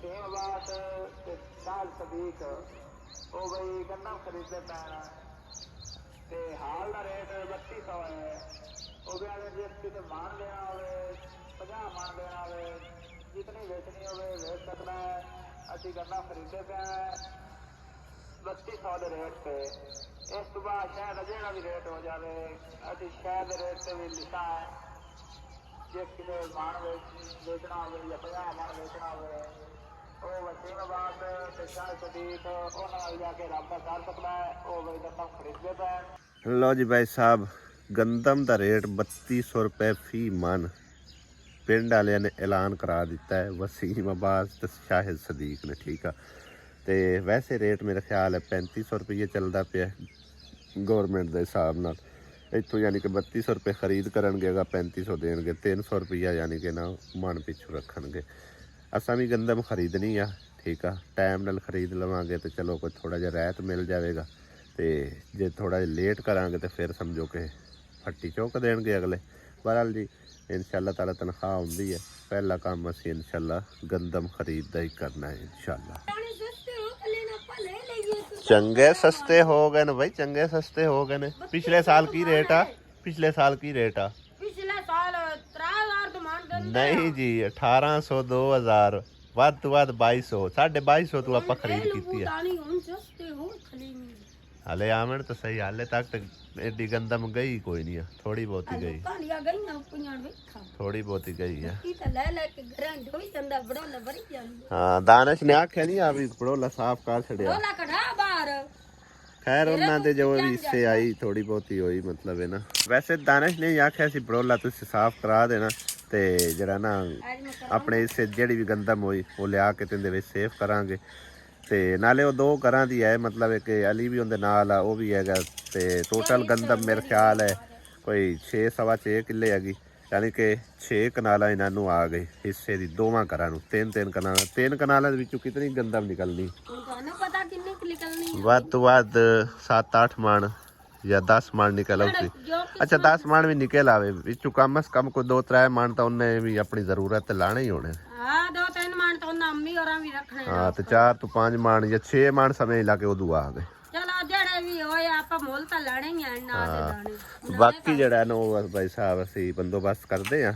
वसीम अब्बास ते शाह सदीक वो बई गन्ना खरीदते पैना ते हाल का रेट 3200 है। वो भी अगर जिस किसी मान लेना हो 50 मान लेना हो जितनी बेचनी हो बेच सकना है। असी गन्ना खरीदे पे 3200 के रेट पे। इस तो बाद शायद जो भी रेट हो जाए अभी शायद रेट से भी लिखा है जे किलो मान बेचना हो या 50 मान बेचना हो वो वसीम अब्बास ते शाह सदीक उन्होंने जाके रबता कर सकता है। वो भाई गंदम खरीदते पे। लो जी भाई साहब गंदम का रेट 3200 रुपये फी मन पिंड वाले ने ऐलान करा दिता है वसीम अब्बास ते शाहिद सदीक ने। ठीक है तो वैसे रेट मेरा ख्याल है 3500 रुपये चलता पे गौरमेंट के हिसाब नाल। इतों यानी कि 3200 रुपये खरीद करनगे अगर 3500 देंगे 300 रुपया यानी कि ना मन पिछू रखनगे। असा भी गंदम खरीदनी आ ठीक है टाइम नाल खरीद लवांगे तो चलो कोई थोड़ा जिहा राहत मिल जाएगा। तो जे थोड़ा जिहा लेट करांगे तो फिर समझो कि फट्टी चौक देंगे अगले। बहरहाल जी इंशाअल्लाह ताला तनख्वाह आउंदी है पहला काम असीं इंशाअल्लाह गंदम खरीद ही करना है इंशाअल्लाह। चंगे सस्ते हो गए न भाई चंगे सस्ते हो गए ने। पिछले साल की रेट आ पिछले साल की रेट आ पिछले साल 3000 तो मान दे नहीं जी 1800 2000 ਵੱਧ ਤੋਂ ਵੱਧ 2200 2250 ਤੂੰ ਆਪਾਂ ਖਰੀਦ ਕੀਤੀ ਹੈ। ਹਲੇ ਆਵਣ ਤਾਂ ਸਹੀ ਹਾਲੇ ਤੱਕ ਤੇ ਐਡੀ ਗੰਦਮ ਗਈ ਕੋਈ ਨਹੀਂ ਆ ਥੋੜੀ ਬਹੁਤੀ ਗਈ ਥੋੜੀ ਬਹੁਤੀ ਗਈ ਆ। ਹਾਂ ਦਾਨਸ਼ ਨੇ ਆਖਿਆ ਨਹੀਂ ਆ ਵੀ ਪੜੋਲਾ ਸਾਫ਼ ਕਰ ਛੜਿਆ खैर उन्होंने जो भी इससे आई थोड़ी बहुत ही हुई मतलब है ना। वैसे दानिश ने आख्या सी पड़ोला तुम साफ करा देना तो जरा ना अपने इससे जी भी गंदम हुई वो लिया के तुंदे सेफ करांगे। तो नाले वो 2 घर की है मतलब एक अली भी उनके नाल आ वो भी है। तो टोटल गंदम मेरे ख्याल है कोई 6 सवा 6 किले हैगी यानी कि 6 कनाल इन्हों आ गए हिस्से की दोवां घरां नूं 3 कनाल 3 कनालों के कितनी गंदम निकलनी ਵੱਧ ਤੋਂ ਵੱਧ 7-8 ਮਣ ਜਾਂ 10 ਮਣ ਨਿਕਲ ਆਉਗੀ। ਅੱਛਾ 10 ਮਣ ਵੀ ਨਿਕਲ ਆਵੇ ਵਿੱਚੋਂ ਕਮ ਸ ਕਮ ਕੋਈ 2-3 ਮਣ ਤਾਂ ਉਹਨੇ ਵੀ ਆਪਣੀ ਜ਼ਰੂਰਤ ਤੇ ਲਾਣੇ ਹੀ ਹੋਣੇ। ਹਾਂ 2-3 ਮਣ ਤਾਂ ਉਹਨਾਂ ਅੰਮੀ ਹੋਰਾਂ ਵੀ ਰੱਖਣੇ। ਹਾਂ ਤੇ 4 ਤੋਂ 5 ਮਣ ਜਾਂ 6 ਮਣ ਸਮੇਂ ਲਾ ਕੇ ਉਦੋਂ ਆ ਗਏ। ਚਲੋ ਜਿਹੜੇ ਵੀ ਹੋਏ ਆਪਾਂ ਮੁੱਲ ਤਾਂ ਲੈਣੇ ਹੀ ਆ ਨਾ ਦੇ ਦਾਣੇ। ਬਾਕੀ ਜਿਹੜਾ ਨਾ ਉਹ ਭਾਈ ਸਾਹਿਬ ਅਸੀਂ ਬੰਦੋਬਸਤ ਕਰਦੇ ਆ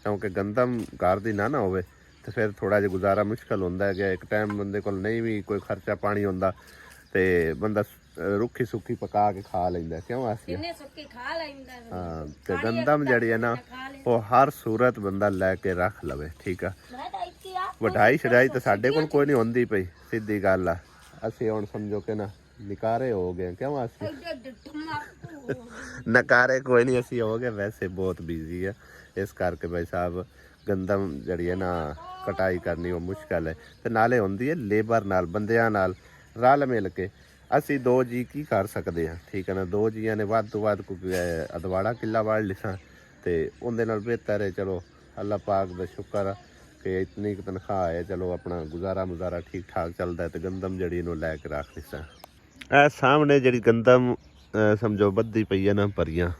ਕਿਉਂਕਿ ਗੰਦਮ ਘਰ ਦੀ ਨਾ ਹੋਵੇ ਤੇ ਫਿਰ ਥੋੜਾ ਜਿਹਾ ਗੁਜ਼ਾਰਾ ਮੁਸ਼ਕਲ ਹੁੰਦਾ ਹੈ ਕਿ ਇੱਕ ਟਾਈਮ ਬੰਦੇ ਕੋਲ ਨਹੀਂ ਵੀ ਕੋਈ ਖਰਚਾ ਪਾਣੀ ਹੁੰਦਾ ਤੇ ਬੰਦਾ ਰੁੱਖੀ ਸੁੱਕੀ ਪਕਾ ਕੇ ਖਾ ਲੈਂਦਾ ਕਿਉਂ ਆਸੀ ਕਿੰਨੇ ਸੁੱਕੀ ਖਾ ਲੈਂਦਾ। ਹਾਂ ਤੇ ਗੰਦਮ ਜਿਹੜੀ ਹੈ ਨਾ ਉਹ ਹਰ ਸੂਰਤ ਬੰਦਾ ਲੈ ਕੇ ਰੱਖ ਲਵੇ ਠੀਕ ਆ। ਵਢਾਈ ਛੜਾਈ ਤਾਂ ਸਾਡੇ ਕੋਲ ਕੋਈ ਨਹੀਂ ਹੁੰਦੀ ਪਈ ਸਿੱਧੀ ਗੱਲ ਆ। ਅਸੀਂ ਹੁਣ ਸਮਝੋ ਕਿ ਨਾ ਨਿਕਾਰੇ ਹੋ ਗਏ ਕਿਉਂ ਆਸੀ ਨਕਾਰੇ ਕੋਈ ਨਹੀਂ ਅਸੀਂ ਹੋ ਗਏ ਵੈਸੇ ਬਹੁਤ ਬਿਜ਼ੀ ਆ ਇਸ ਕਰਕੇ ਭਾਈ ਸਾਹਿਬ ਗੰਦਮ ਜਿਹੜੀ ਹੈ ਨਾ ਕਟਾਈ ਕਰਨੀ ਉਹ ਮੁਸ਼ਕਲ ਹੈ ਤੇ ਨਾਲੇ ਹੁੰਦੀ ਹੈ ਲੇਬਰ ਨਾਲ ਬੰਦਿਆਂ ਨਾਲ ਰਲ ਮਿਲ ਕੇ। ਅਸੀਂ 2 ਜੀ ਕੀ ਕਰ ਸਕਦੇ ਹਾਂ ਠੀਕ ਹੈ ਨਾ 2 ਜੀਆਂ ਨੇ ਵੱਧ ਤੋਂ ਵੱਧ ਕੋਈ ਅਦਵਾੜਾ ਕਿੱਲਾ ਵਾੜ ਲਿਖਾਂ ਤੇ ਉਹਦੇ ਨਾਲ ਬਿਹਤਰ ਹੈ। ਚਲੋ ਅੱਲਾਹ ਪਾਕ ਦਾ ਸ਼ੁਕਰ ਆ ਕਿ ਇਤਨੀ ਤਨਖਾਹ ਹੈ ਚਲੋ ਆਪਣਾ ਗੁਜ਼ਾਰਾ ਮੁਜ਼ਾਰਾ ਠੀਕ ਠਾਕ ਚੱਲਦਾ ਤੇ ਗੰਦਮ ਜਿਹੜੀ ਇਹਨੂੰ ਲੈ ਕੇ ਰੱਖ ਲਿਸਾਂ। ਇਹ ਸਾਹਮਣੇ ਜਿਹੜੀ ਗੰਦਮ ਸਮਝੋ ਵੱਧਦੀ ਪਈ ਹੈ ਨਾ ਭਰੀਆਂ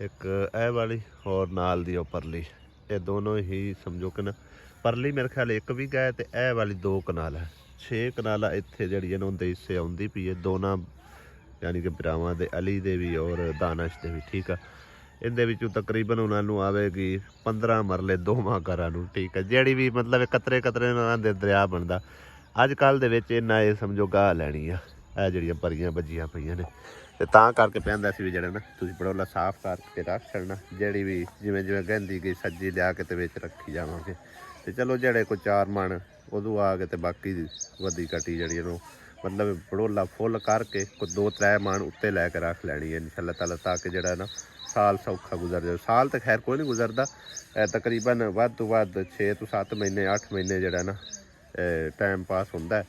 ਇੱਕ ਇਹ ਵਾਲੀ ਹੋਰ ਨਾਲ ਦੀ ਉਹ ਪਰਲੀ ਇਹ ਦੋਨੋਂ ਹੀ ਸਮਝੋ ਕਿ ਨਾ ਪਰਲੀ ਮੇਰੇ ਖਿਆਲ ਇੱਕ ਵੀ ਗਏ ਤੇ ਇਹ ਵਾਲੀ 2 ਕਨਾਲ ਹੈ 6 ਕਨਾਲਾ ਇੱਥੇ ਜਿਹੜੀ ਇਹਨਾਂ ਦੇ ਹਿੱਸੇ ਆਉਂਦੀ ਪਈ ਹੈ ਦੋਨਾਂ ਯਾਨੀ ਕਿ ਭਰਾਵਾਂ ਦੇ ਅਲੀ ਦੇ ਵੀ ਔਰ ਦਾਨਸ਼ ਦੇ ਵੀ ਠੀਕ ਆ। ਇਹਦੇ ਵਿੱਚੋਂ ਤਕਰੀਬਨ ਉਹਨਾਂ ਨੂੰ ਆਵੇਗੀ 15 ਮਰਲੇ ਦੋਵਾਂ ਘਰਾਂ ਨੂੰ ਠੀਕ ਹੈ ਜਿਹੜੀ ਵੀ ਮਤਲਬ ਕਤਰੇ ਕਤਰੇ ਨਾਲ ਦੇ ਦਰਿਆ ਬਣਦਾ ਅੱਜ ਕੱਲ੍ਹ ਦੇ ਵਿੱਚ ਇਹਨਾਂ ਇਹ ਸਮਝੋ ਗਾਹ ਲੈਣੀ ਆ ਇਹ ਜਿਹੜੀਆਂ ਭਰੀਆਂ ਵੱਜੀਆਂ ਪਈਆਂ ਨੇ। ਤੇ ਤਾਂ ਕਰਕੇ ਪੈਂਦਾ ਸੀ ਵੀ ਜਿਹੜਾ ਨਾ ਤੁਸੀਂ ਪੜੋਲਾ ਸਾਫ਼ ਕਰਕੇ ਰੱਖ ਛੱਡਣਾ ਜਿਹੜੀ ਵੀ ਜਿਵੇਂ ਜਿਵੇਂ ਗਹਿੰਦੀ ਗਈ ਸੱਜੀ ਲਿਆ ਕੇ ਤੇ ਵਿੱਚ ਰੱਖੀ ਜਾਵਾਂਗੇ। ਤੇ ਚਲੋ ਜਿਹੜੇ ਕੋਈ 4 ਮਣ ਉਦੋਂ ਆ ਕੇ ਤੇ ਬਾਕੀ ਵੱਡੀ ਕਟੀ ਜਿਹੜੀ ਇਹਨੂੰ ਮਤਲਬ ਪੜੋਲਾ ਫੁੱਲ ਕਰਕੇ ਕੋਈ 2-3 ਮਣ ਉੱਤੇ ਲੈ ਕੇ ਰੱਖ ਲੈਣੀ ਹੈ ਇੰਸ਼ਾਅੱਲਾ ਤਾਲਾ ਤਾਂ ਕਿ ਜਿਹੜਾ ਨਾ ਸਾਲ ਸੌਖਾ ਗੁਜ਼ਰ ਜਾਵੇ। ਸਾਲ ਤਾਂ ਖੈਰ ਕੋਈ ਨਹੀਂ ਗੁਜ਼ਰਦਾ ਤਕਰੀਬਨ ਵੱਧ ਤੋਂ ਵੱਧ 6 ਤੋਂ 7 ਮਹੀਨੇ 8 ਮਹੀਨੇ ਜਿਹੜਾ ਨਾ ਟਾਈਮ ਪਾਸ ਹੁੰਦਾ।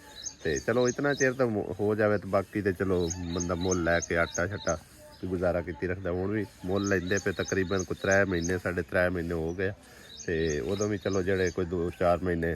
ਤੇ ਚਲੋ ਇਤਨਾ ਚਿਰ ਤਾਂ ਹੋ ਜਾਵੇ ਤੇ ਬਾਕੀ ਤੇ ਚਲੋ ਬੰਦਾ ਮੁੱਲ ਲੈ ਕੇ ਆਟਾ ਛੱਟਾ ਗੁਜ਼ਾਰਾ ਕੀਤੀ ਰੱਖਦਾ। ਹੁਣ ਵੀ ਮੁੱਲ ਲੈਂਦੇ ਪਏ ਤਕਰੀਬਨ ਕੋਈ 3 ਮਹੀਨੇ 3.5 ਮਹੀਨੇ ਹੋ ਗਏ ਤੇ ਉਦੋਂ ਵੀ ਚਲੋ ਜਿਹੜੇ ਕੋਈ 2-4 ਮਹੀਨੇ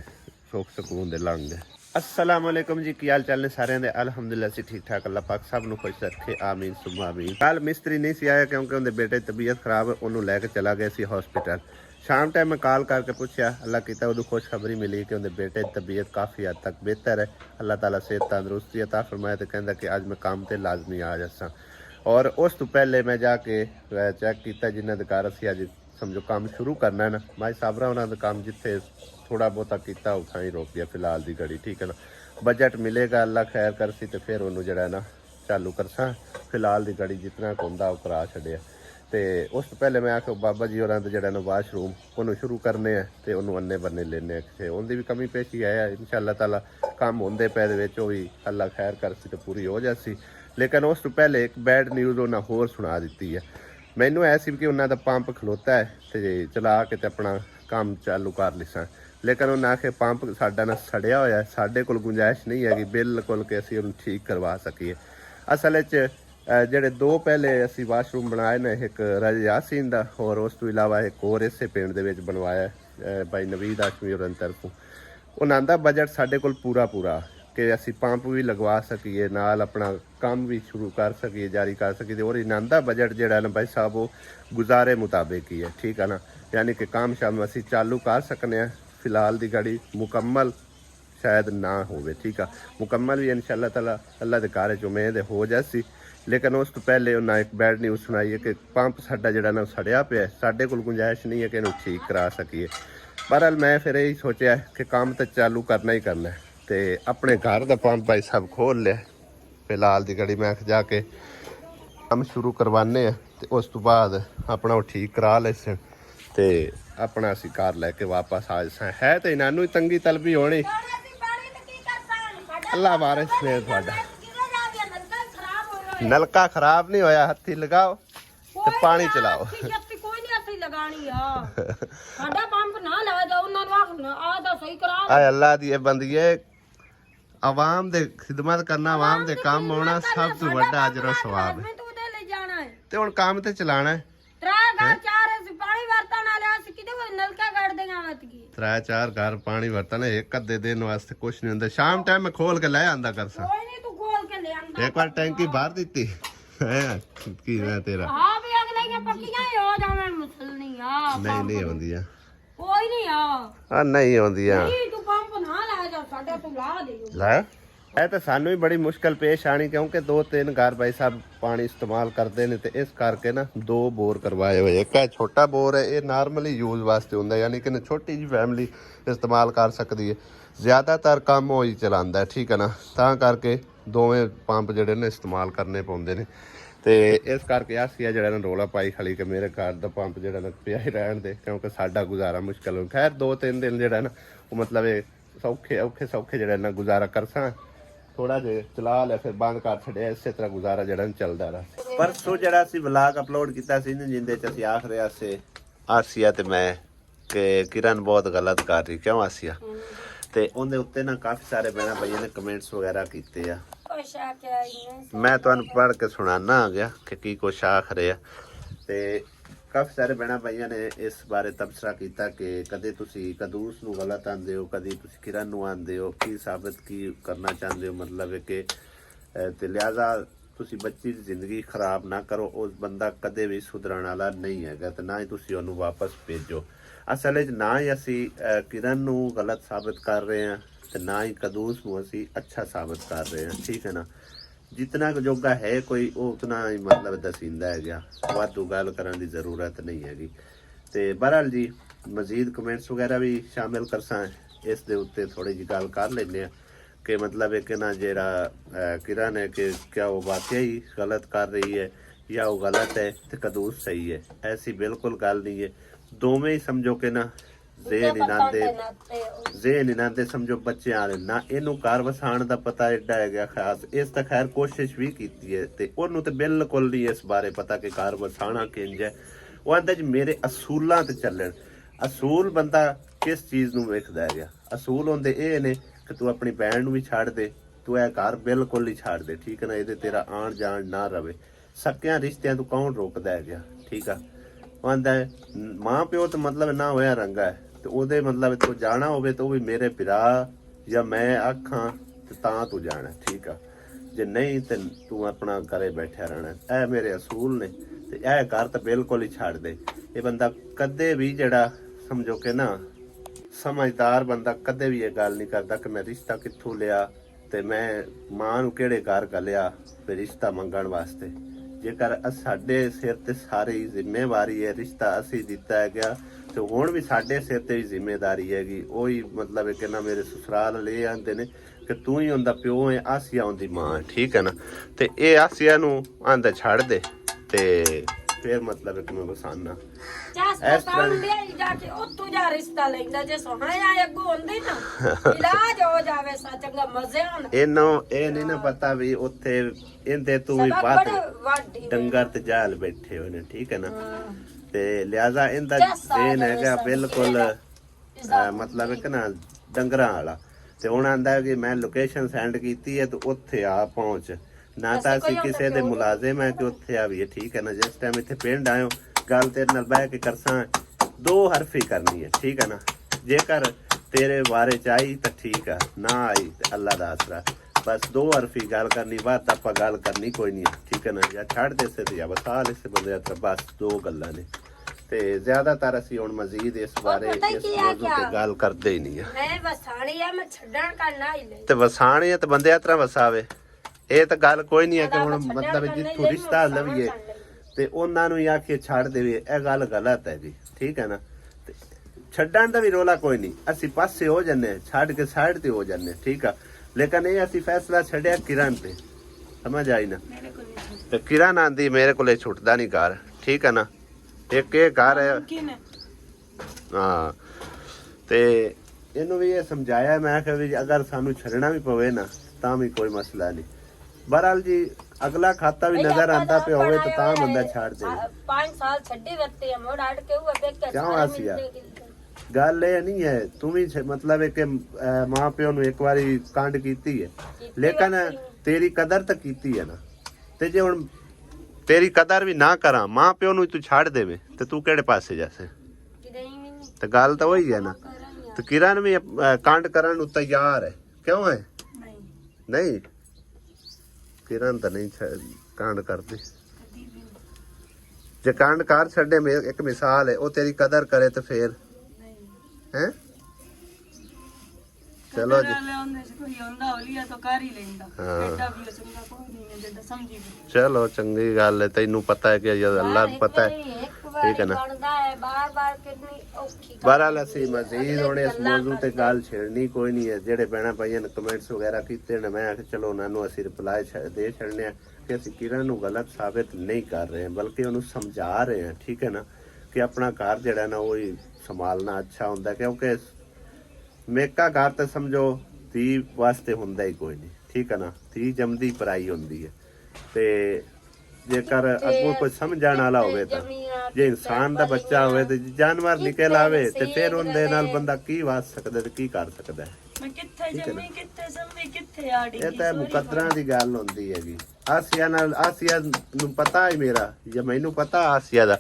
ਸੁੱਖ ਸਕੂਨ ਦੇ ਲੰਘ ਗਏ। अस्सलाम वालेकुम जी, की हाल चाल ने सारे दे? अलहमदुलिल्लाह से ठीक ठाक, अल्लाह पाक सब ਨੂੰ खुश रखे, आमीन सुम्मा आमीन। कल मिस्त्री नहीं सी आया क्योंकि उनके बेटे की तबीयत खराब है, उन्होंने लैके चला गया सी हॉस्पिटल। शाम टाइम मैं कॉल करके पूछा, अल्लाह किया उदू खुशखबरी मिली कि उनके बेटे की तबीयत काफ़ी हद तक बेहतर है, अल्लाह ताला सेहत तंदुरुस्ती अता फरमाए। तो कहता कि अज मैं काम पर लाजमी आ जासा। और उस तो पहले मैं जाके चैक किया जिन्हों के घर असी अज समझो काम शुरू करना है ना, माई साबरा उन्होंने काम जिथे थोड़ा बहुता किया उठा ही रोक दिया फिलहाल की घड़ी, ठीक है ना। बजट मिलेगा अल्लाह खैर कर सी तो फिर उन्होंने जरा ना चालू करसा, फिलहाल की घड़ी जितना होंदा वो करा छड़िया। तो उस तो पहले मैं आखो बाबा जी और जरा ना वाशरूम उन्होंने शुरू करने हैं तो उन्होंने अन्ने बन्ने लेने किसे उनकी भी कमी पेशी है, इंशाअल्लाह ताला काम होंदे पे भी अल्लाह खैर कर सी तो पूरी हो जासी। लेकिन उस तो पहले एक बैड न्यूज़ उन्हें होर सुना दी है मैनू, ऐसी कि उन्होंने पंप खलोता है तो चला के तो अपना काम चालू कर लिसा। लेकिन उन्हें आखे पंप साडा ना सड़िया होया, साडे कोल गुंजाइश नहीं हैगी बिल्कुल कि असीं उन्हें ठीक करवा सकीए। असल जेडे दो पहले असी वाशरूम बनाए ने, एक राजा यासीन दा और उस तो इलावा एक और इसे पिंड दे विच बनवाया भाई नवीद हाशमी और तरफों। उन्हां दा बजट साडे कोल पूरा कि असी पंप भी लगवा सकीए, नाल अपना काम भी शुरू कर सकीए, जारी कर सकीए। और इन्हां दा बजट जेड़ा ना भाई साहब वो गुजारे मुताबिक ही है, ठीक है ना। यानी कि काम शाम असी चालू कर सकने हैं। फिलहाल की गाड़ी मुकम्मल शायद ना होवे, ठीक है, मुकम्मल भी इंशाअल्लाह ताला अल्लाह के घर च उम्मीद हो जासी। लेकिन उस तो पहले उन्हें एक बैड न्यूज़ सुनाई है कि पंप साडा जिहड़ा ना सड़िया पिया, साडे कोल गुंजाइश नहीं है कि इन्हूं ठीक करा सकीए। बहरहाल मैं फिर यही सोचा कि काम तो चालू करना ही करना है, तो अपने घर का पंप भाई साहब खोल लिया। फिलहाल की घड़ी मैं जाके काम शुरू करवाने हैं तो उस तो बाद अपना वो ठीक करा ले ते अपना असी कार लैके वापस आ जासा। है तो इन्हों ही तंगी तलबी होनी, अल्लाह बारिश ने थोड़ा नलका खराब नहीं होया, हथी लगाओ ते पानी चलाओ। आए अल्लाह दी बंदिए, आवाम दे खिदमत करना, आवाम दे काम होना सब तो बड़ा अजर सवाब है। ते हुण काम ते चलाना है। त्रै चार घर पानी वरतना, एक अद्धे दिन वास्ते कुछ नहीं होंदा। शाम टाइम मैं खोल के ले आंदा करसा। एक बार टैंकी भर दी की मैं तेरा नहीं नहीं होंदियां कोई नहीं आ नहीं होंदियां तू पंप ना ला जा साडा तू ला दे ला। है तो सानू भी बड़ी मुश्किल पेश आनी क्योंकि 2-3 घर भाई साहब पानी इस्तेमाल करते हैं, तो इस करके ना 2 बोर करवाए हुए। एक है छोटा बोर है, ये नॉर्मली यूज़ वास्ते होंगे, यानी कि छोटी जी फैमिली इस्तेमाल कर सकती है। ज़्यादातर काम वो ही चलाता है, ठीक है ना, तां करके दोवें पंप जोड़े ने इस्तेमाल करने पाते हैं। तो इस करके असी जो रौला पाई खड़ी कि मेरे घर का पंप जो पिया ही रहन दे क्योंकि साडा गुजारा मुश्किल हो। खैर 2-3 दिन जो ना वो मतलब सौखे औखे सौखे जो ना गुजारा करसा, थोड़ा जे चला लिया फिर बंद कर छड़िया, इस तरह गुजारा जड़ा चलता रहा। परसों जरा असी व्लॉग अपलोड किया जिंदे च असी आख रहे से आसिया ते मैं कि किरण बहुत गलत कर रही, क्यों आसिया, ते उनदे उत्ते ना काफी सारे बहना भाइयों ने कमेंट्स वगैरह किए आ। मैं तुहानू पढ़ के सुनाना आ गया कि की कुछ आख रहे, ते काफ़ी सारे बहना भाइयों ने इस बारे तबसरा किया कि कदे तुसी कदूस नू गलत आंदे हो, कदी तुसी किरण नू आंदे हो, की साबित की करना चाहते हो, मतलब है कि ते लिहाजा तुसी बच्ची की जिंदगी खराब ना करो। उस बंदा कदे भी सुधरन वाला नहीं है, तो ना ही तुसी उन्होंने वापस भेजो। असल ना ही असी किरण नू गलत साबित कर रहे हैं तो ना ही कदूस नू असी अच्छा साबित कर रहे हैं, ठीक है ना। जितना जोगा है कोई वो उतना ही मतलब दसींदा है गया, वाधू गल करने की जरूरत नहीं हैगी। तो बहरहाल जी मजीद कमेंट्स वगैरह भी शामिल कर सा इस दे उत्ते थोड़ी जी गल कर लेने कि मतलब है कि ना जेरा किरण है कि क्या वो वाकई ही गलत कर रही है या वो गलत है तो कदूस सही है, ऐसी बिल्कुल गल नहीं है। दोवें ही समझो कि ना जेन इन्हां समझो बच्चे आने ना इनू घर वसाण का पता एडा है गया खास, इस तो खैर कोशिश भी की है तो उन्होंने तो बिल्कुल नहीं इस बारे पता कि घर वसाणा किंज है। वो आंदा जी मेरे असूलों ते चलन। असूल बंदा किस चीज़ नूं वेखदा है गया, असूल होंदे ये ने कि तू अपनी भैन नूं भी छड़ दे, तू यह घर बिल्कुल ही छड़ दे, ठीक है ना, ये तेरा आण जाण ना रवे, सक्या रिश्तियां तू कौन रोकदा है गया, ठीक है। आंदा है माँ प्यो तो मतलब ना होया रंगा है तो ਉਹਦੇ मतलब तो जाना होवे तो भी मेरे भरा ਜਾਂ ਮੈਂ ਆਖਾਂ ਤੇ ਤਾਂ ਤੂੰ ਜਾਣਾ, ਠੀਕ ਆ। ਜੇ ਨਹੀਂ ਤੇ ਤੂੰ ਆਪਣਾ ਘਰੇ ਬੈਠਿਆ ਰਹਿਣਾ। ਇਹ ਮੇਰੇ ਅਸੂਲ ਨੇ ਤੇ ਇਹ ਘਰ ਤਾਂ ਬਿਲਕੁਲ ਹੀ ਛੱਡ ਦੇ। ਇਹ ਬੰਦਾ ਕਦੇ ਵੀ ਜਿਹੜਾ ਸਮਝੋ ਕਿ ਨਾ ਸਮਝਦਾਰ ਬੰਦਾ ਕਦੇ ਵੀ ਇਹ ਗੱਲ ਨਹੀਂ ਕਰਦਾ ਕਿ ਮੈਂ ਰਿਸ਼ਤਾ ਕਿੱਥੋਂ ਲਿਆ ਤੇ ਮੈਂ ਮਾਂ ਨੂੰ ਕਿਹੜੇ ਘਰ ਘੱਲਿਆ ਫਿਰ ਰਿਸ਼ਤਾ ਮੰਗਣ ਵਾਸਤੇ। ਜੇਕਰ ਸਾਡੇ ਸਿਰ ਤੇ ਸਾਰੀ ਜ਼ਿੰਮੇਵਾਰੀ ਹੈ, ਰਿਸ਼ਤਾ ਅਸੀਂ ਦਿੱਤਾ ਹੈਗਾ ਤੇ ਹੁਣ ਵੀ ਸਾਡੇ ਸਿਰ ਤੇ ਵੀ ਜ਼ਿੰਮੇਵਾਰੀ ਹੈਗੀ। ਉਹੀ ਮਤਲਬ ਹੈ ਕਿ ਨਾ ਮੇਰੇ ਸਸੁਰਾਲ ਲੈ ਆਂਦੇ ਨੇ ਕਿ ਤੂੰ ਹੀ ਉਹਦਾ ਪਿਓ ਹੈ, ਆਸੀਆ ਉਹਦੀ ਮਾਂ ਹੈ, ਠੀਕ ਹੈ ਨਾ। ਤੇ ਇਹ ਆਸੀਆ ਨੂੰ ਆਂਦਾ ਛੱਡ ਦੇ ਤੇ ਫਿਰ ਮਤਲਬ ਹੈ ਕਿ ਮੈਂ ਬਸਾਨਾ ਇਸ ਤਰ੍ਹਾਂ ਜਾ ਕੇ ਉੱਥੋਂ ਜਾ ਰਿਸ਼ਤਾ ਲੈਂਦਾ ਜੇ ਸੋਹਣਾ ਆ ਅੱਗੋਂ ਹੁੰਦੀ ਨਾ ਇਲਾਜ ਹੋ ਜਾਵੇ ਸਾ ਚੰਗਾ ਮਜ਼ੇ ਨਾਲ। ਇਹਨੂੰ ਇਹ ਨਹੀਂ ਨਾ ਪਤਾ ਵੀ ਉੱਥੇ ਇਹਦੇ ਤੂੰ ਵੀ ਬਾਤ ਡੰਗਰ ਤੇ ਜਾਲ ਬੈਠੇ ਹੋਏ ਨੇ, ਠੀਕ ਹੈ ਨਾ। ਤੇ ਲਿਆਜ਼ਾ ਇਹਦਾ ਦੇਨ ਹੈਗਾ ਬਿਲਕੁਲ ਮਤਲਬ ਕਿ ਨਾ ਡੰਗਰਾਂ ਵਾਲਾ। ਤੇ ਹੁਣ ਆਂਦਾ ਕਿ ਮੈਂ ਲੋਕੇਸ਼ਨ ਸੈਂਡ ਕੀਤੀ ਹੈ ਤੇ ਉੱਥੇ ਆ ਪਹੁੰਚ ਨਾ। ਤਾਂ ਅਸੀਂ ਕਿਸੇ ਦੇ ਮੁਲਾਜ਼ਮ ਹੈ ਕਿ ਉੱਥੇ ਆਵੀਏ, ਠੀਕ ਹੈ ਨਾ। ਜਿਸ ਟਾਈਮ ਇੱਥੇ ਪਿੰਡ ਆਇਓ ਗੱਲ ਤੇਰੇ ਨਾਲ ਬਹਿ ਕੇ ਕਰਸਾਂ, 2 ਹਰਫ ਹੀ ਕਰਨੀ ਹੈ, ਠੀਕ ਹੈ ਨਾ। ਜੇਕਰ ਤੇਰੇ ਬਾਰੇ ਚ ਆਈ ਤਾਂ ਠੀਕ ਆ, ਨਾ ਆਈ ਤੇ ਅੱਲਾ ਦਾ ਆਸਰਾ। ਬਸ 2 ਹਰਫ ਹੀ ਗੱਲ ਕਰਨੀ, ਬਾਤ ਆਪਾਂ ਗੱਲ ਕਰਨੀ ਕੋਈ ਨਹੀਂ, ਠੀਕ ਹੈ ਨਾ। ਜਾਂ ਛੱਡ ਦੇ ਸੇ ਤੇ ਜਾਂ ਵਸਾ ਲੈ ਸੇ ਬੰਦੇ ਤਾਂ ਬਸ 2 ਗੱਲਾਂ ਨੇ। ਤੇ ਜ਼ਿਆਦਾਤਰ ਅਸੀਂ ਹੁਣ ਮਜ਼ੀਦ ਇਸ ਬਾਰੇ ਇਸ ਮੌਜੂ ਤੇ ਗੱਲ ਕਰਦੇ ਹੀ ਨਹੀਂ ਆ। ਮੈਂ ਵਸਾਣੀ ਆ, ਮੈਂ ਛੱਡਣ ਕਰਨਾ ਹੀ ਨਹੀਂ ਤੇ ਵਸਾਣੀ ਹੈ ਤੇ ਬੰਦੇ ਇਸ ਤਰ੍ਹਾਂ ਵਸਾਵੇ। ਇਹ ਤਾਂ ਗੱਲ ਕੋਈ ਨਹੀਂ ਹੈ ਕਿ ਹੁਣ ਮਤਲਬ ਜਿੱਥੋਂ ਰਿਸ਼ਤਾ ਲਵੀਏ ਤੇ ਉਹਨਾਂ ਨੂੰ ਹੀ ਆਖੀਏ ਛੱਡ ਦੇਵੇ, ਇਹ ਗੱਲ ਗਲਤ ਹੈ ਜੀ, ਠੀਕ ਹੈ ਨਾ। ਤੇ ਛੱਡਣ ਦਾ ਵੀ ਰੋਲਾ ਕੋਈ ਨਹੀਂ, ਅਸੀਂ ਪਾਸੇ ਹੋ ਜੰਨੇ, ਛੱਡ ਕੇ ਸਾਈਡ ਤੇ ਹੋ ਜੰਨੇ, ਠੀਕ ਆ। ਲੇਕਿਨ ਇਹ ਅਸੀਂ ਫੈਸਲਾ ਛੱਡਿਆ ਕਿਰਨ ਤੇ, ਸਮਝ ਆਈ ਨਾ। ਤੇ ਕਿਰਨ ਆਂਦੀ ਮੇਰੇ ਕੋਲੇ ਛੁੱਟਦਾ ਨਹੀਂ ਘਰ, ਠੀਕ ਹੈ ਨਾ। ਇੱਕ ਇਹ ਘਰ ਹੈ ਹਾਂ। ਤੇ ਇਹਨੂੰ ਵੀ ਇਹ ਸਮਝਾਇਆ ਮੈਂ ਕਿ ਵੀ ਅਗਰ ਸਾਨੂੰ ਛੱਡਣਾ ਵੀ ਪਵੇ ਨਾ ਤਾਂ ਵੀ ਕੋਈ ਮਸਲਾ ਨਹੀਂ। ਬਹਰਾਲ ਜੀ ਅਗਲਾ ਖਾਤਾ ਵੀ ਨਜ਼ਰ ਆਂਦਾ ਪਿਆ ਹੋਵੇ ਤਾਂ ਤਾਂ ਬੰਦਾ ਛੱਡ ਦੇ। 5 ਸਾਲ ਛੱਡੀ ਰੱਤੇ ਮੋੜ ਅੜ ਕੇ ਉਹ ਬੇਕ ਕਿਉਂ ਆਸੀਆ ਗੱਲ ਇਹ ਨਹੀਂ ਹੈ। ਤੂੰ ਵੀ ਮਤਲਬ ਹੈ ਕਿ ਮਾਂ ਪਿਓ ਨੂੰ ਇੱਕ ਵਾਰੀ ਕਾਂਡ ਕੀਤੀ ਹੈ, ਲੇਕਿਨ ਤੇਰੀ ਕਦਰ ਤਾਂ ਕੀਤੀ ਹੈ ਨਾ। ਤੇ ਜੇ ਹੁਣ ਤੇਰੀ ਕਦਰ ਵੀ ਨਾ ਕਰਾਂ, ਮਾਂ ਪਿਓ ਨੂੰ ਤੂੰ ਛੱਡ ਦੇਵੇਂ ਤੇ ਤੂੰ ਕਿਹੜੇ ਪਾਸੇ ਜਾਸੇ? ਤੇ ਗੱਲ ਤਾਂ ਉਹੀ ਹੈ ਨਾ। ਤੇ ਕਿਰਨ ਵੀ ਕਾਂਡ ਕਰਨ ਨੂੰ ਤਿਆਰ ਹੈ, ਕਿਉਂ ਹੈ? ਨਹੀਂ ਕਿਰਨ ਤਾਂ ਨਹੀਂ ਕਾਂਡ ਕਰਦੀ। ਜੇ ਕਾਂਡ ਕਰ ਛੱਡੇ, ਇੱਕ ਮਿਸਾਲ ਹੈ, ਉਹ ਤੇਰੀ ਕਦਰ ਕਰੇ ਤੇ ਫੇਰ ਹੈ ਚਲੋ ਜੀ। ਚਲੋ ਚੰਗੀ ਗੱਲ ਹੈ, ਤੈਨੂੰ ਪਤਾ ਹੈ ਕਿ ਅੱਲਾਹ ਨੂੰ ਪਤਾ ਹੈ, ਠੀਕ ਹੈ ਨਾ। ਬਹਰਾਲ ਅਸੀਂ ਮਜ਼ੀਦ ਹੁਣ ਇਸ ਮੌਜੂ ਤੇ ਗੱਲ ਛੇੜਨੀ ਕੋਈ ਨਹੀਂ ਹੈ। ਜਿਹੜੇ ਭੈਣਾਂ ਭਾਈਆਂ ਨੇ ਕਮੈਂਟਸ ਵਗੈਰਾ ਕੀਤੇ ਨੇ, ਮੈਂ ਆਖਿਆ ਚਲੋ ਉਹਨਾਂ ਨੂੰ ਅਸੀਂ ਰਿਪਲਾਈ ਦੇ ਛੱਡਨੇ ਆ ਕਿ ਅਸੀਂ ਕਿਰਨ ਨੂੰ ਗਲਤ ਸਾਬਿਤ ਨਹੀਂ ਕਰ ਰਹੇ, ਬਲਕਿ ਉਹਨੂੰ ਸਮਝਾ ਰਹੇ ਹਾਂ, ਠੀਕ ਹੈ ਨਾ। ਕਿ ਆਪਣਾ ਘਰ ਜਿਹੜਾ ਨਾ ਉਹ ਹੀ ਸੰਭਾਲਣਾ ਅੱਛਾ ਹੁੰਦਾ, ਕਿਉਂਕਿ ਮੇਕਾ ਘਰ ਤੇ ਸਮਝੋ ਧੀ ਵਾਸਤੇ ਹੁੰਦਾ ਹੀ ਕੋਈ ਨਹੀਂ, ਠੀਕ ਹੈ ਨਾ। ਧੀ ਜੰਮਦੀ ਪਰਾਈ ਹੁੰਦੀ ਹੈ। ਤੇ ਜੇਕਰ ਅੱਗੋਂ ਕੋਈ ਸਮਝਣ ਵਾਲਾ ਹੋਵੇ ਤਾਂ ਜੇ ਇਨਸਾਨ ਦਾ ਬੱਚਾ ਹੋਵੇ ਤੇ ਜਾਨਵਰ ਨਿਕਲ ਆਵੇ ਤੇ ਫਿਰ ਉਹਦੇ ਨਾਲ ਬੰਦਾ ਕੀ ਵਾਸ ਸਕਦਾ ਤੇ ਕੀ ਕਰ ਸਕਦਾ ਹੈ। ਇਹ ਤਾਂ ਮੁਕੱਦਰਾਂ ਦੀ ਗੱਲ ਹੁੰਦੀ ਹੈਗੀ। ਆਸੀਆ ਨਾਲ ਆਸੀਆ ਨੂੰ ਪਤਾ ਹੈ ਮੇਰਾ ਜਾਂ ਮੈਨੂੰ ਪਤਾ ਆਸੀਆ ਦਾ।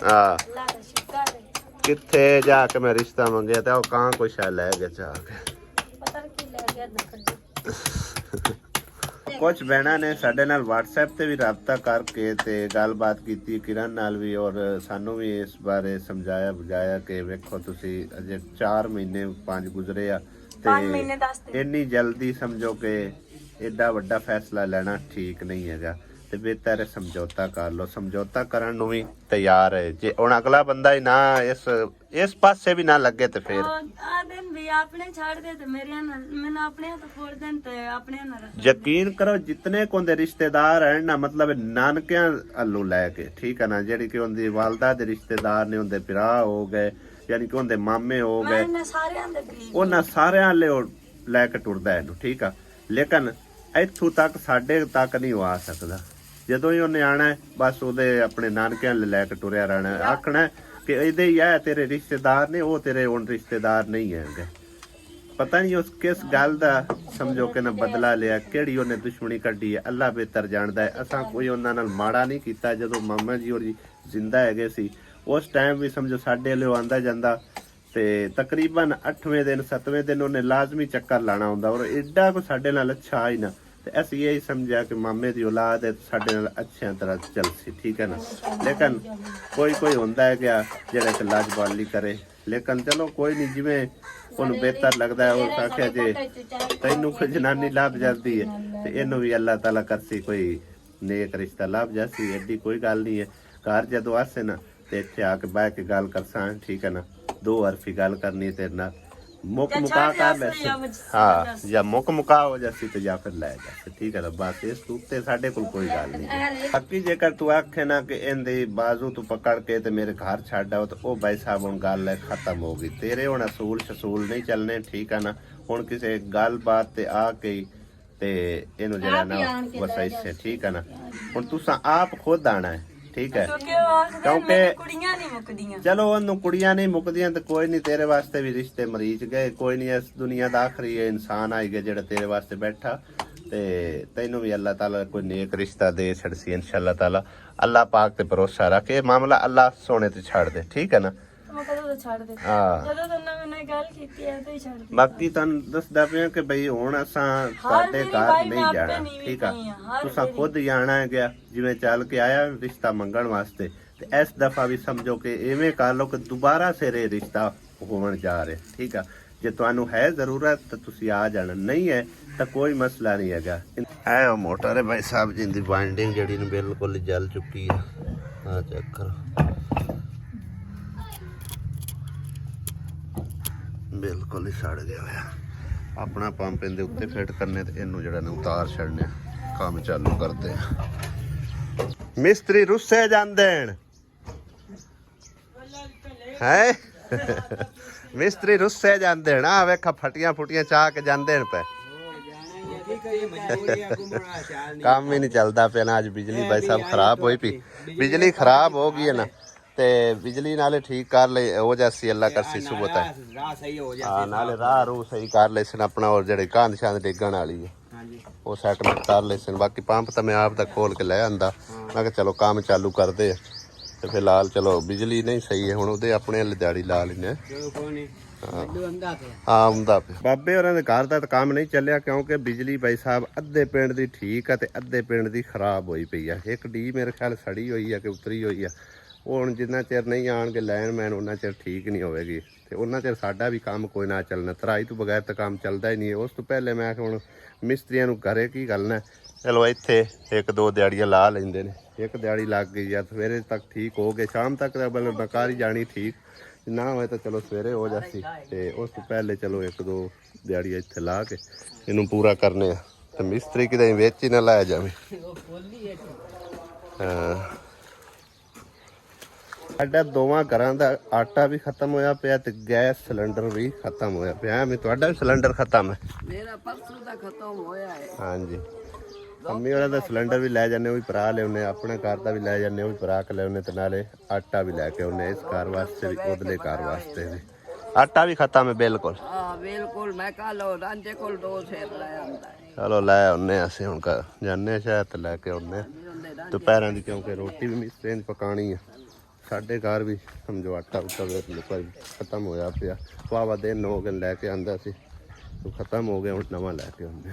ਹਾਂ ਕਿੱਥੇ ਜਾ ਕੇ ਮੈਂ ਰਿਸ਼ਤਾ ਮੰਗਿਆ ਤੇ ਉਹ ਕਾਂ ਕੁਛ ਲੈ ਗਿਆ ਜਾ ਕੇ। ਕੁਝ ਭੈਣਾਂ ਨੇ ਸਾਡੇ ਨਾਲ WhatsApp ਤੇ ਵੀ ਰਾਬਤਾ ਕਰਕੇ ਤੇ ਗੱਲਬਾਤ ਕੀਤੀ ਕਿਰਨ ਨਾਲ ਵੀ, ਔਰ ਸਾਨੂੰ ਵੀ ਇਸ ਬਾਰੇ ਸਮਝਾਇਆ ਬੁਝਾਇਆ ਕਿ ਵੇਖੋ ਤੁਸੀਂ ਅਜੇ 4 ਮਹੀਨੇ 5 ਗੁਜ਼ਰੇ ਆ ਤੇ ਇੰਨੀ ਜਲਦੀ ਸਮਝੋ ਕਿ ਐਡਾ ਵੱਡਾ ਫੈਸਲਾ ਲੈਣਾ ਠੀਕ ਨਹੀਂ ਹੈਗਾ। ਤੇ ਬਿਹਤਰ ਸਮਝੌਤਾ ਕਰ ਲਓ। ਸਮਝੌਤਾ ਕਰਨ ਨੂੰ ਵੀ ਤਿਆਰ ਹੈ। ਜੇ ਹੁਣ ਅਗਲਾ ਬੰਦਾ ਹੀ ਨਾ ਇਸ ਪਾਸੇ ਵੀ ਨਾ ਲੱਗੇ ਤੇ ਫਿਰ ਯਕੀਨ ਕਰੋ ਜਿਤਨੇ ਕੋਂਦੇ ਰਿਸ਼ਤੇਦਾਰ ਹਨ ਨਾ, ਮਤਲਬ ਨਾਨਕਿਆਂ ਵੱਲੋਂ ਲੈ ਕੇ, ਠੀਕ ਹੈ ਨਾ, ਜਿਹੜੀ ਕਿ ਉਹਦੀ ਵਾਲਦਾ ਦੇ ਰਿਸ਼ਤੇਦਾਰ ਨੇ, ਉਹਦੇ ਭਰਾ ਹੋ ਗਏ, ਯਾਨੀ ਕਿ ਉਹਦੇ ਮਾਮੇ ਹੋ ਗਏ, ਉਹਨਾਂ ਸਾਰਿਆਂ ਲੈ ਕੇ ਟੁਰਦਾ ਇਹਨੂੰ, ਠੀਕ ਆ। ਲੇਕਿਨ ਇੱਥੋਂ ਤੱਕ ਸਾਡੇ ਤੱਕ ਨਹੀਂ ਆ ਸਕਦਾ। ਜਦੋਂ ਹੀ ਉਹਨੇ ਆਣਾ ਬਸ ਉਹਦੇ ਆਪਣੇ ਨਾਨਕਿਆਂ ਲੈ ਕੇ ਟੁਰਿਆ ਰਹਿਣਾ, ਆਖਣਾ ਕਿ ਇਹਦੇ ਹੀ ਆ ਤੇਰੇ ਰਿਸ਼ਤੇਦਾਰ ਨੇ, ਉਹ ਤੇਰੇ ਹੁਣ ਰਿਸ਼ਤੇਦਾਰ ਨਹੀਂ ਹੈਗੇ। ਪਤਾ ਨਹੀਂ ਉਸ ਕਿਸ ਗੱਲ ਦਾ ਸਮਝੋ ਕਿ ਨਾ ਬਦਲਾ ਲਿਆ, ਕਿਹੜੀ ਉਹਨੇ ਦੁਸ਼ਮਣੀ ਕੱਢੀ ਹੈ, ਅੱਲਾ ਬਿਹਤਰ ਜਾਣਦਾ ਹੈ। ਅਸਾਂ ਕੋਈ ਉਹਨਾਂ ਨਾਲ ਮਾੜਾ ਨਹੀਂ ਕੀਤਾ। ਜਦੋਂ ਮਾਮਾ ਜੀ ਹੋਰ ਜਿੰਦਾ ਹੈਗੇ ਸੀ ਉਸ ਟਾਈਮ ਵੀ ਸਮਝੋ ਸਾਡੇ ਲਿਓ ਆਂਦਾ ਜਾਂਦਾ ਤੇ ਤਕਰੀਬਨ 8ਵੇਂ ਦਿਨ 7ਵੇਂ ਦਿਨ ਉਹਨੇ ਲਾਜ਼ਮੀ ਚੱਕਰ ਲਾਣਾ ਹੁੰਦਾ ਔਰ ਐਡਾ ਕੋ ਸਾਡੇ ਨਾਲ ਅੱਛਾ ਹੀ ਨਾ ਤੇ ਅਸੀਂ ਇਹ ਸਮਝਿਆ ਕਿ ਮਾਮੇ ਦੀ ਔਲਾਦ ਹੈ ਸਾਡੇ ਨਾਲ ਅੱਛੀਆਂ ਤਰ੍ਹਾਂ ਚੱਲਸੀ ਠੀਕ ਹੈ ਨਾ ਲੇਕਿਨ ਕੋਈ ਹੁੰਦਾ ਹੈ ਕਿ ਜਿਹੜਾ ਕਿ ਲਾਜਵਾਲੀ ਕਰੇ ਲੇਕਿਨ ਚਲੋ ਕੋਈ ਨਹੀਂ ਜਿਵੇਂ ਉਹਨੂੰ ਬਿਹਤਰ ਲੱਗਦਾ ਹੈ ਉਹ ਆਖਿਆ ਜੇ ਤੈਨੂੰ ਕੋਈ ਜਨਾਨੀ ਲੱਭ ਜਾਂਦੀ ਹੈ ਤੇ ਇਹਨੂੰ ਵੀ ਅੱਲਾਹ ਤਾਲਾ ਕਰਸੀ ਕੋਈ ਨੇਕ ਰਿਸ਼ਤਾ ਲੱਭ ਜਾਸੀ ਐਡੀ ਕੋਈ ਗੱਲ ਨਹੀਂ ਹੈ ਘਰ ਜਦੋਂ ਆਸੇ ਨਾ ਤੇ ਇੱਥੇ ਆ ਕੇ ਬਹਿ ਕੇ ਗੱਲ ਕਰਸਾਂ ਠੀਕ ਹੈ ਨਾ ਦੋ ਹਰਫੀ ਗੱਲ ਕਰਨੀ ਤੇਰੇ ਨਾਲ ਮੁੱਕ ਮੁਕਾ ਕਰ ਲੈ ਹਾਂ ਜਾਂ ਮੁੱਕ ਮੁਕਾ ਹੋ ਜਾਸੀ ਤੇ ਜਾਂ ਫਿਰ ਲੈ ਜਾ ਠੀਕ ਹੈ ਨਾ ਬਸ ਇਸ ਉੱਤੇ ਸਾਡੇ ਕੋਲ ਕੋਈ ਗੱਲ ਨਹੀਂ ਬਾਕੀ ਜੇਕਰ ਤੂੰ ਆਖੇ ਨਾ ਕਿ ਇਹਦੇ ਬਾਜ਼ੂ ਤੂੰ ਪਕੜ ਕੇ ਤੇ ਮੇਰੇ ਘਰ ਛੱਡ ਆਓ ਤੇ ਉਹ ਬਾਈ ਸਾਹਿਬ ਹੁਣ ਗੱਲ ਹੈ ਖਤਮ ਹੋ ਗਈ ਤੇਰੇ ਹੁਣ ਅਸੂਲ ਨਹੀਂ ਚੱਲਨੇ ਠੀਕ ਹੈ ਨਾ ਹੁਣ ਕਿਸੇ ਗੱਲਬਾਤ ਤੇ ਆ ਕੇ ਤੇ ਇਹਨੂੰ ਜਿਹੜਾ ਨਾ ਵਸਾਈਸੇ ਠੀਕ ਹੈ ਨਾ ਹੁਣ ਤੁਸੀਂ ਆਪ ਖੁਦ ਆਣਾ ਹੈ ਠੀਕ ਹੈ ਕਿਉਂਕਿ ਕੁੜੀਆਂ ਨਹੀਂ ਮੁੱਕਦੀਆਂ ਚਲੋ ਉਹਨੂੰ ਕੁੜੀਆਂ ਨਹੀਂ ਮੁੱਕਦੀਆਂ ਤੇ ਕੋਈ ਨਹੀਂ ਤੇਰੇ ਵਾਸਤੇ ਵੀ ਰਿਸ਼ਤੇ ਮਰੀਜ਼ ਗਏ ਕੋਈ ਨਹੀਂ ਇਸ ਦੁਨੀਆ ਦਾ ਆਖਰੀ ਇਨਸਾਨ ਆਏਗਾ ਜਿਹੜਾ ਤੇਰੇ ਵਾਸਤੇ ਬੈਠਾ ਤੇ ਤੈਨੂੰ ਵੀ ਅੱਲਾਹ ਤਾਲਾ ਕੋਈ ਨੇਕ ਰਿਸ਼ਤਾ ਦੇ ਛੜਸੀ ਇਨਸ਼ਾਅੱਲਾ ਤਾਲਾ ਅੱਲਾਹ ਪਾਕ ਤੇ ਭਰੋਸਾ ਰੱਖ ਇਹ ਮਾਮਲਾ ਅੱਲਾਹ ਸੋਹਣੇ ਤੇ ਛੱਡ ਦੇ ਠੀਕ ਹੈ ਨਾ ਛੱਡ ਦੇ ਹਾਂ ਜਦੋਂ ਤੰਨਾ ਮੈਨੇ ਗੱਲ ਕੀਤੀ ਹੈ ਤੇ ਛੱਡ ਦੇ ਬਾਕੀ ਤੁਹਾਨੂੰ ਦੱਸਦਾ ਪਿਆ ਕਿ ਬਈ ਹੁਣ ਅਸਾਂ ਤੁਹਾਡੇ ਘਰ ਨਹੀਂ ਜਾਣਾ ਠੀਕ ਆ ਤੁਸੀਂ ਖੁਦ ਜਾਣਾ ਹੈ ਗਿਆ ਜਿਵੇਂ ਚੱਲ ਕੇ ਆਇਆ ਰਿਸ਼ਤਾ ਮੰਗਣ ਵਾਸਤੇ ਤੇ ਇਸ ਦਫਾ ਵੀ ਸਮਝੋ ਕਿ ਐਵੇਂ ਕਰ ਲਓ ਕਿ ਦੁਬਾਰਾ ਸਿਰੇ ਰਿਸ਼ਤਾ ਹੋਣ ਜਾ ਰਿਹਾ ਠੀਕ ਆ ਜੇ ਤੁਹਾਨੂੰ ਹੈ ਜ਼ਰੂਰਤ ਤਾਂ ਤੁਸੀਂ ਆ ਜਾਣਾ ਨਹੀਂ ਹੈ ਤਾਂ ਕੋਈ ਮਸਲਾ ਨਹੀਂ ਹੈਗਾ ਇਹ ਉਹ ਮੋਟਰ ਹੈ ਭਾਈ ਸਾਹਿਬ ਜੀ ਦੀ ਵਾਈਂਡਿੰਗ ਜਿਹੜੀ ਨੂੰ ਬਿਲਕੁਲ ਜਲ ਚੁੱਕੀ ਹੈ ਆ ਚੈੱਕ ਕਰੋ ਬਿਲਕੁਲ ਹੀ ਸੜ ਗਿਆ ਹੋਇਆ ਆਪਣਾ ਪੰਪ ਇਹਦੇ ਉੱਤੇ ਫਿੱਟ ਕਰਨੇ ਤੇ ਇਹਨੂੰ ਜਿਹੜਾ ਨੇ ਉਤਾਰ ਛੱਡਨੇ ਕੰਮ ਚਾਲੂ ਕਰਦੇ ਆ ਮਿਸਤਰੀ ਰੁੱਸੇ ਜਾਂਦੇ ਹੈ ਮਿਸਤਰੀ ਰੁੱਸੇ ਜਾਂਦੇ ਆ ਵੇਖਾ ਫਟੀਆਂ ਫੁਟੀਆਂ ਚਾਹ ਕੇ ਜਾਂਦੇ ਨੇ ਪੈ ਕੰਮ ਹੀ ਨਹੀਂ ਚੱਲਦਾ ਪਿਆ ਨਾ ਅੱਜ ਬਿਜਲੀ ਭਾਈ ਸਾਹਿਬ ਖਰਾਬ ਹੋਈ ਪਈ ਬਿਜਲੀ ਖਰਾਬ ਹੋ ਗਈ ਹੈ ਨਾ ਤੇ ਬਿਜਲੀ ਨਾਲੇ ਠੀਕ ਕਰ ਲੈ ਹੋ ਜਾਸੀ ਅੱਲਾ ਕਰਸੀ ਸੁਬਤ ਹੈ ਹਾਂ ਨਾਲੇ ਰਾਹ ਰੂ ਸਹੀ ਕਰ ਲੈ ਸਨ ਆਪਣਾ ਔਰ ਜਿਹੜੇ ਕੰਧ ਛੰਦ ਡਿੱਗਣ ਵਾਲੀ ਹੈ ਉਹ ਸੈਟਲਮੈਂਟ ਕਰ ਲੈ ਸਨ ਬਾਕੀ ਪੰਪ ਤਾਂ ਮੈਂ ਆਪ ਦਾ ਖੋਲ ਕੇ ਲੈ ਆਂਦਾ ਮੈਂ ਕਿਹਾ ਚਲੋ ਕੰਮ ਚਾਲੂ ਕਰਦੇ ਆ ਤੇ ਫਿਲਹਾਲ ਚਲੋ ਬਿਜਲੀ ਨਹੀਂ ਸਹੀ ਹੈ ਹੁਣ ਉਹਦੇ ਆਪਣੇ ਦਿਹਾੜੀ ਲਾ ਲੈਣੇ ਹਾਂ ਹੁੰਦਾ ਪਿਆ ਬਾਬੇ ਹੋਰਾਂ ਦੇ ਘਰ ਦਾ ਤਾਂ ਕੰਮ ਨਹੀਂ ਚੱਲਿਆ ਕਿਉਂਕਿ ਬਿਜਲੀ ਭਾਈ ਸਾਹਿਬ ਅੱਧੇ ਪਿੰਡ ਦੀ ਠੀਕ ਆ ਤੇ ਅੱਧੇ ਪਿੰਡ ਦੀ ਖਰਾਬ ਹੋਈ ਪਈ ਆ ਇੱਕ ਡੀ ਮੇਰੇ ਖਿਆਲ ਸੜੀ ਹੋਈ ਆ ਕਿ ਉਤਰੀ ਹੋਈ ਆ ਉਹ ਹੁਣ ਜਿੰਨਾ ਚਿਰ ਨਹੀਂ ਆਣਗੇ ਲਾਈਨਮੈਨ ਉਹਨਾਂ ਚਿਰ ਠੀਕ ਨਹੀਂ ਹੋਵੇਗੀ ਤੇ ਉਹਨਾਂ ਚਿਰ ਸਾਡਾ ਵੀ ਕੰਮ ਕੋਈ ਨਾ ਚੱਲਣਾ ਤਰਾਈ ਤੋਂ ਬਗੈਰ ਤਾਂ ਕੰਮ ਚੱਲਦਾ ਹੀ ਨਹੀਂ ਉਸ ਤੋਂ ਪਹਿਲੇ ਮੈਂ ਹੁਣ ਮਿਸਤਰੀਆਂ ਨੂੰ ਘਰੇ ਕੀ ਕਰਨਾ ਚਲੋ ਇੱਥੇ ਇੱਕ ਦੋ ਦਿਹਾੜੀਆਂ ਲਾ ਲੈਂਦੇ ਨੇ ਇੱਕ ਦਿਹਾੜੀ ਲੱਗ ਗਈ ਆ ਸਵੇਰੇ ਤੱਕ ਠੀਕ ਹੋ ਗਏ ਸ਼ਾਮ ਤੱਕ ਤਾਂ ਬਲ ਬਕਾਰ ਹੀ ਜਾਣੀ ਠੀਕ ਨਾ ਹੋਏ ਤਾਂ ਚਲੋ ਸਵੇਰੇ ਹੋ ਜਾਸੀ ਤੇ ਉਸ ਤੋਂ ਪਹਿਲੇ ਚਲੋ ਇੱਕ ਦੋ ਦਿਹਾੜੀਆਂ ਇੱਥੇ ਲਾ ਕੇ ਇਹਨੂੰ ਪੂਰਾ ਕਰਨੇ ਆ ਤੇ ਮਿਸਤਰੀ ਕਿਤੇ ਵਿੱਚ ਹੀ ਨਾ ਲਾਇਆ ਜਾਵੇ ਹਾਂ ਸਾਡਾ ਦੋਵਾਂ ਘਰਾਂ ਦਾ ਆਟਾ ਵੀ ਖਤਮ ਹੋਇਆ ਪਿਆ ਤੇ ਗੈਸ ਸਿਲੰਡਰ ਵੀ ਖਤਮ ਹੋਇਆ ਪਿਆ ਮੈਂ ਤੁਹਾਡਾ ਵੀ ਸਿਲੰਡਰ ਖਤਮ ਹੈ ਮੇਰਾ ਪਰਸੋਂ ਦਾ ਖਤਮ ਹੋਇਆ ਹੈ ਹਾਂਜੀ ਅੰਮੀ ਵਾਲਾ ਦਾ ਸਿਲੰਡਰ ਵੀ ਲੈ ਜਾਂਦੇ ਉਹ ਵੀ ਭਰਾ ਲਿਆਉਂਦੇ ਆਪਣੇ ਘਰ ਦਾ ਵੀ ਲੈ ਜਾਂਦੇ ਉਹ ਵੀ ਭਰਾ ਕੇ ਲਿਆਉਂਦੇ ਤੇ ਨਾਲੇ ਆਟਾ ਵੀ ਲੈ ਕੇ ਆਉਂਦੇ ਇਸ ਘਰ ਵਾਸਤੇ ਵੀ ਉਹਦੇ ਘਰ ਵਾਸਤੇ ਵੀ ਆਟਾ ਵੀ ਖਤਮ ਹੈ ਬਿਲਕੁਲ ਹਾਂ ਬਿਲਕੁਲ ਮੈਂ ਕੱਲ ਰਾਂਝੇ ਕੋਲ 2 ਸੇਰ ਲੈ ਆਂਦਾ ਚਲੋ ਲੈ ਆਉਂਦੇ ਅਸੀਂ ਹੁਣ ਜਾਂਦੇ ਸ਼ਾਇਦ ਤੇ ਲੈ ਕੇ ਆਉਂਦੇ ਦੁਪਹਿਰਾਂ ਦੀ ਕਿਉਂਕਿ ਰੋਟੀ ਵੀ ਮਿਸਤਰੀ ਨੇ ਪਕਾਣੀ ਆ ਸਾਡੇ ਘਰ ਵੀ ਸਮਝੋ ਆਟਾ ਉਟਾ ਖਤਮ ਹੋਇਆ ਪਿਆ ਵਾਵਾ ਦਿਨ ਹੋ ਗਏ ਲੈ ਕੇ ਆਂਦਾ ਸੀ ਖਤਮ ਹੋ ਗਿਆ ਹੁਣ ਨਵਾਂ ਲੈ ਕੇ ਆਉਂਦੇ